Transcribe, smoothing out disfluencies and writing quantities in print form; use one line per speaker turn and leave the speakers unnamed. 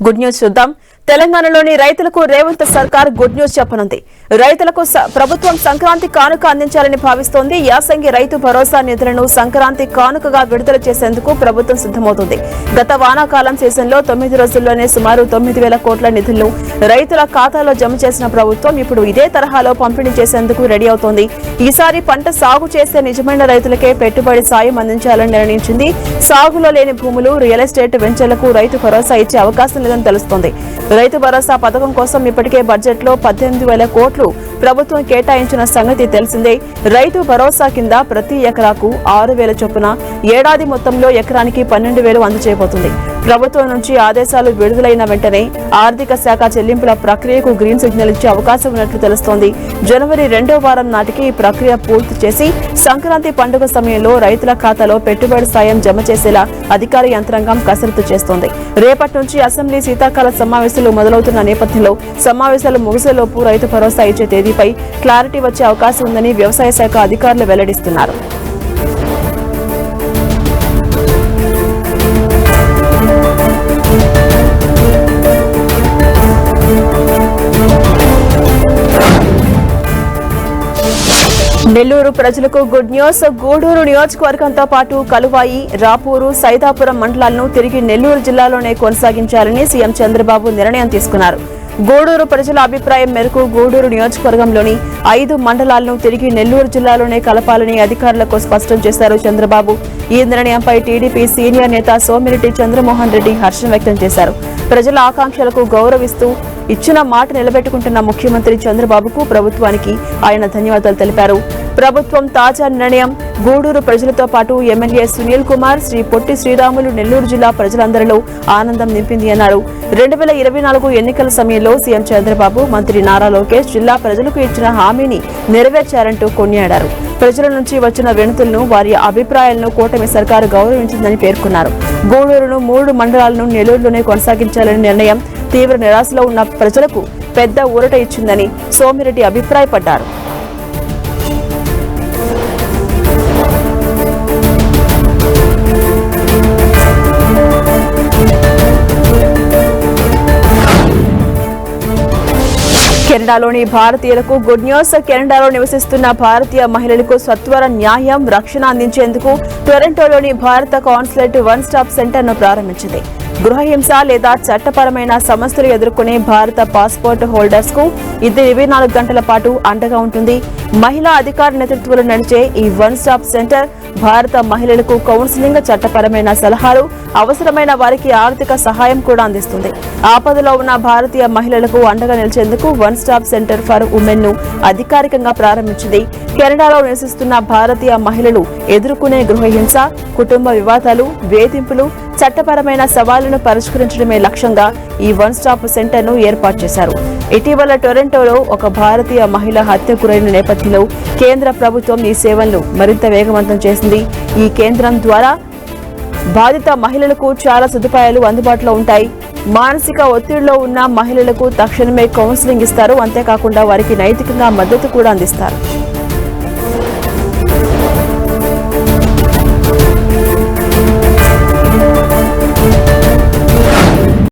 Good news చూద్దాం. తెలంగాణలోని రైతులకు రేవంత్ సర్కార్ గుడ్ న్యూస్ చెప్పనుంది. రైతులకు ప్రభుత్వం సంక్రాంతి కానుక అందించాలని భావిస్తోంది. యాసంగి రైతు భరోసా నిధులను సంక్రాంతి కానుకగా విడుదల చేసేందుకు ప్రభుత్వం సిద్దమవుతుంది. గత వానాకాలం సీజన్లో 9 రోజుల్లోనే సుమారు 9,000 కోట్ల నిధులను రైతుల ఖాతాలో జమ చేసిన ప్రభుత్వం ఇప్పుడు ఇదే తరహాలో పంపిణీ చేసేందుకు రెడీ అవుతోంది. ఈసారి పంట సాగు చేసే నిజమైన రైతులకే పెట్టుబడి సాయం అందించాలని నిర్ణయించింది. సాగులో లేని భూములు, రియల్ ఎస్టేట్ వెంచర్లకు రైతు భరోసా ఇచ్చే అవకాశం లేదని తెలుస్తోంది. రైతు భరోసా పథకం కోసం ఇప్పటికే బడ్జెట్లో 18,000 కోట్లు ప్రభుత్వం కేటాయించిన సంగతి తెలిసిందే. రైతు భరోసా కింద ప్రతి ఎకరాకు 6,000 చొప్పున ఏడాది మొత్తంలో ఎకరానికి 12,000 అందజేయబోతుంది. ప్రభుత్వం నుంచి ఆదేశాలు విడుదలైన వెంటనే ఆర్థిక శాఖ చెల్లింపుల ప్రక్రియకు గ్రీన్ సిగ్నల్ ఇచ్చే అవకాశం ఉన్నట్లు తెలుస్తోంది. జనవరి 2వ వారం నాటికి ఈ ప్రక్రియ పూర్తి చేసి సంక్రాంతి పండుగ సమయంలో రైతుల ఖాతాలో పెట్టుబడి సాయం జమ చేసేలా అధికార యంత్రాంగం కసరత్తు చేస్తోంది. రేపటి నుంచి అసెంబ్లీ శీతాకాల సమావేశాలు మొదలవుతున్న నేపథ్యంలో సమావేశాలు ముగిసేలోపు రైతు భరోసా ఇచ్చే తేదీపై క్లారిటీ వచ్చే అవకాశం ఉందని వ్యవసాయ శాఖ అధికారులు వెల్లడిస్తున్నారు. నెల్లూరు ప్రజలకు గుడ్ న్యూస్. గూడూరు నియోజకవర్గంతో పాటు కలువాయి, రాపూరు, సైదాపురం మండలాలను తిరిగి నెల్లూరు జిల్లాలోనే కొనసాగించాలని సీఎం చంద్రబాబు నిర్ణయం తీసుకున్నారు. గూడూరు ప్రజల అభిప్రాయం మేరకు గూడూరు నియోజకవర్గంలోని 5 మండలాలను తిరిగి నెల్లూరు జిల్లాలోనే కలపాలని అధికారులకు స్పష్టం చేశారు చంద్రబాబు. ఈ నిర్ణయంపై టీడీపీ సీనియర్ నేత సోమిరెడ్డి చంద్రమోహన్ రెడ్డి హర్షం వ్యక్తం చేశారు. ప్రజల ఆకాంక్షలకు గౌరవిస్తూ ఇచ్చిన మాట నిలబెట్టుకుంటున్న ముఖ్యమంత్రి చంద్రబాబుకు, ప్రభుత్వానికి ఆయన ధన్యవాదాలు తెలిపారు. ప్రభుత్వం తాజా నిర్ణయం గూడూరు ప్రజలతో పాటు ఎమ్మెల్యే సునీల్ కుమార్, శ్రీ పొట్టి శ్రీరాములు, నెల్లూరు జిల్లా ప్రజలందరిలో ఆనందం నింపింది అన్నారు. 2024 ఎన్నికల సమయంలో సీఎం చంద్రబాబు, మంత్రి నారా లోకేష్ జిల్లా ప్రజలకు ఇచ్చిన హామీని నెరవేర్చారంటూ కొనియాడారు. ప్రజల నుంచి వచ్చిన వినతులను, వారి అభిప్రాయాలను కూటమి సర్కారు గౌరవించిందని పేర్కొన్నారు. గూడూరును 3 మండలాలను నెల్లూరులోనే కొనసాగించాలని నిర్ణయం తీవ్ర నిరాశలో ఉన్న ప్రజలకు పెద్ద ఊరట ఇచ్చిందని సోమిరెడ్డి అభిప్రాయపడ్డారు. కెనడాలోని భారతీయులకు గుడ్ న్యూస్. కెనడాలో నివసిస్తున్న భారతీయ మహిళలకు సత్వర న్యాయం, రక్షణ అందించేందుకు టొరంటోలోని భారత కాన్సులేట్ 1 స్టాప్ సెంటర్ను ప్రారంభించింది. గృహహింస లేదా చట్టపరమైన సమస్యలు ఎదుర్కొనే భారత పాస్పోర్ట్ హోల్డర్స్ కు ఇది 24 గంటల పాటు అండగా ఉంటుంది. మహిళా అధికార నేతృత్వంలో నడిచే ఈ 1 స్టాప్ సెంటర్ భారత మహిళలకు కౌన్సిలింగ్, చట్టపరమైన సలహాలు, అవసరమైన వారికి ఆర్థిక సహాయం కూడా అందిస్తుంది. ఆపదలో ఉన్న భారతీయ మహిళలకు అండగా నిలిచేందుకు 1 స్టాప్ సెంటర్ ఫర్ ఉమెన్ ను అధికారికంగా ప్రారంభించింది. కెనడాలో నివసిస్తున్న భారతీయ మహిళలు ఎదుర్కొనే గృహహింస, కుటుంబ వివాదాలు, వేధింపులు, చట్టపరమైన సవాళ్లను పరిష్కరించడమే లక్ష్యంగా ఈ 1 స్టాప్ సెంటర్ ను ఏర్పాటు చేశారు. ఇటీవల టొరంటోలో ఒక భారతీయ మహిళ హత్యకు గురైన నేపథ్యంలో కేంద్ర ప్రభుత్వం ఈ సేవలను మరింత వేగవంతం చేసింది. ఈ కేంద్రం ద్వారా బాధిత మహిళలకు చాలా సదుపాయాలు అందుబాటులో ఉంటాయి. మానసిక ఒత్తిడిలో ఉన్న మహిళలకు తక్షణమే కౌన్సిలింగ్ ఇస్తారు. అంతేకాకుండా వారికి నైతికంగా మద్దతు కూడా అందిస్తారు.